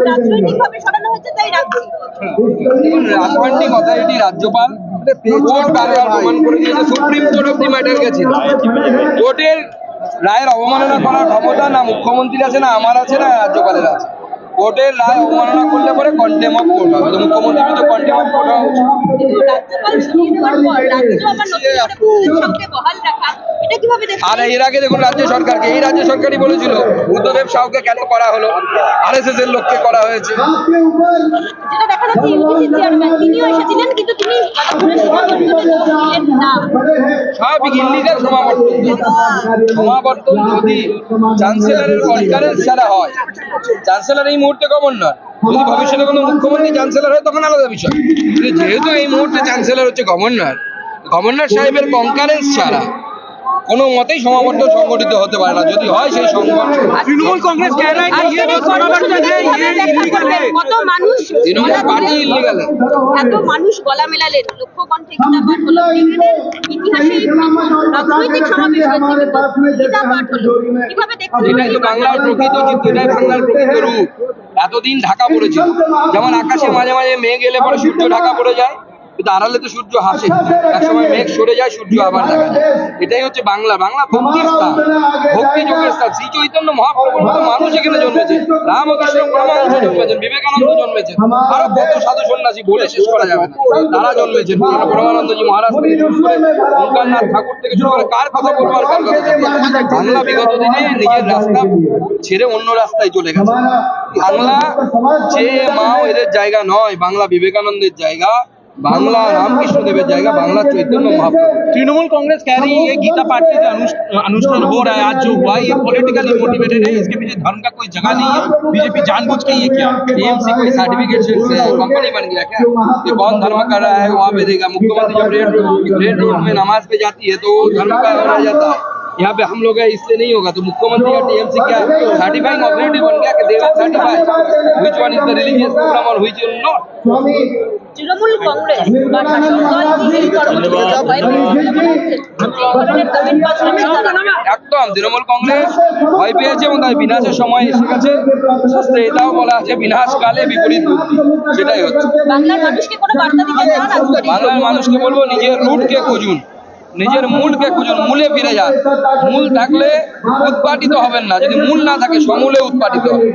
রাজনৈতিকভাবে সরানো হচ্ছে তাই রাখছি। রাজনৈতিক অথরিটি রাজ্যপাল কোর্ট বারবার প্রমাণ করে দিয়েছে, সুপ্রিম কোর্ট অব্দি ম্যাটার গেছে। কোর্টের রায়ের অবমাননা করার ক্ষমতা না মুখ্যমন্ত্রীর আছে, না আমার আছে, না রাজ্যপালের আছে। কোর্টের রায় অবমাননা করলে পরে কন্টেম অফ কোর্ট হবে, তো মুখ্যমন্ত্রী তো কন্টেম অফ কোর্ট হওয়া উচিত। কিন্তু রাজ্যপাল সরিয়ে দেওয়ার পর রাজ্য আবার নতুন করে পুলিশের সঙ্গে বহাল রাখা, এটা কিভাবে দেখছেন? আর এর আগে দেখুন রাজ্য সরকারকে, এই রাজ্য সরকারই বলেছিল বুদ্ধদেব সাউকে কেন করা হলো, আরএসএস এর লোককে করা হয়েছে। যেটা দেখা যাচ্ছে ইউজিসি চেয়ারম্যান তিনিও এসেছিলেন, কিন্তু তিনি ছিলেন না। স্বাভাবিক ইল্লিগাল সমাবর্তন যদি চ্যান্সেলরের কনকারেন্স ছাড়া হয়, চ্যান্সেলর এই মুহূর্তে গভর্নর, যদি ভবিষ্যতে কোনো মুখ্যমন্ত্রী চ্যান্সেলর হয় তখন আলাদা বিষয়। কিন্তু যেহেতু এই মুহূর্তে চ্যান্সেলর হচ্ছে গভর্নর, গভর্নর সাহেবের কনকারেন্স ছাড়া কোনো মতেই সমাবর্তন সংগঠিত হতে পারে না। যদি হয় সেই তৃণমূল কংগ্রেস कह रहा है कि ये जो समावर्तन है ये इलीगल है। কত মানুষ তৃণমূল পার্টি ইল্লিগাল। এত মানুষ গলা মেলালেন, লক্ষ্য কণ্ঠে গীতা পাঠ হলো, ব্রিগেডের ইতিহাসে রাজনৈতিক সমাবেশ হয়েছে, গীতা পাঠ হলো, কিভাবে দেখছেন? এটাই তো বাংলার প্রকৃত চিত্র, এটাই বাংলার প্রকৃত রূপ। এতদিন ঢাকা পড়েছিল, যেমন আকাশে মাঝে মাঝে মেঘ এলে পরে সূর্য ঢাকা পড়ে যায়, কিন্তু আড়ালে তো সূর্য হাসে, একসময় মেঘ সরে যায়, সূর্য আবার দেখা যায়। এটাই হচ্ছে বাংলা। বাংলা ভক্তির স্থান, ভক্তি যোগের স্থান। শ্রী চৈতন্য মহাপ্রভুর মতো মানুষ এখানে জন্মেছে, রামকৃষ্ণ পরমহংস জন্মেছেন, বিবেকানন্দ জন্মেছেন, আরো কত সাধু সন্ন্যাসী বলে শেষ করা যাবে না, তারা জন্মেছেন। পরমানন্দজি মহারাজ থেকে শুরু করে ওঙ্কারনাথ ঠাকুর থেকে শুরু করে কার কথা বলবো আর কার কথা বলবো। বাংলা বিগত দিনে নিজের রাস্তা ছেড়ে অন্য রাস্তায় চলে গেছে। বাংলা যে মাও এদের জায়গা নয়, বাংলা বিবেকানন্দের জায়গা, बांग्ला रामकृष्ण देव जाएगा, बांग्ला चैतन्य महाप्रभु। तृणमूल कांग्रेस कह रही है ये गीता पाठ का जो अनुष्ठान हो रहा है आज जो हुआ, ये पॉलिटिकली मोटिवेटेड है, इसके पीछे धर्म का कोई जगह नहीं है, बीजेपी जानबूझ के ये किया। टीएमसी कोई सर्टिफिकेट से कंपनी बन गया क्या? ये कौन धर्म कर रहा है वहाँ पे देगा। मुख्यमंत्री जब रेड रोड में नमाज पे जाती है तो धर्म का रह जाता है, यहाँ पे हम लोग है इसलिए नहीं होगा। तो मुख्यमंत्री या टीएमसी क्या सर्टिफाइंग अथॉरिटी बन गया कि they will certify which one is the religious program और which will not. Trinamool Congress বা শাসক দল কি এই কর্মসূচিতে ভয় একদম তৃণমূল কংগ্রেস ভয় পেয়েছে এবং তার বিনাশের সময় এসে গেছে। শাস্ত্রে এটাও বলা আছে বিনাশকালে বিপরীত বুদ্ধি, সেটাই হচ্ছে। বাংলার মানুষকে কোনো বার্তা দিতে চান আজকে? বাংলার মানুষকে বলবো নিজের রুটকে খুঁজুন, নিজের মূলকে খুঁজুন, মূলে ফিরে যান। মূল থাকলে উৎপাটিত হবেন না, যদি মূল না থাকে সমূলে উৎপাটিত হবে।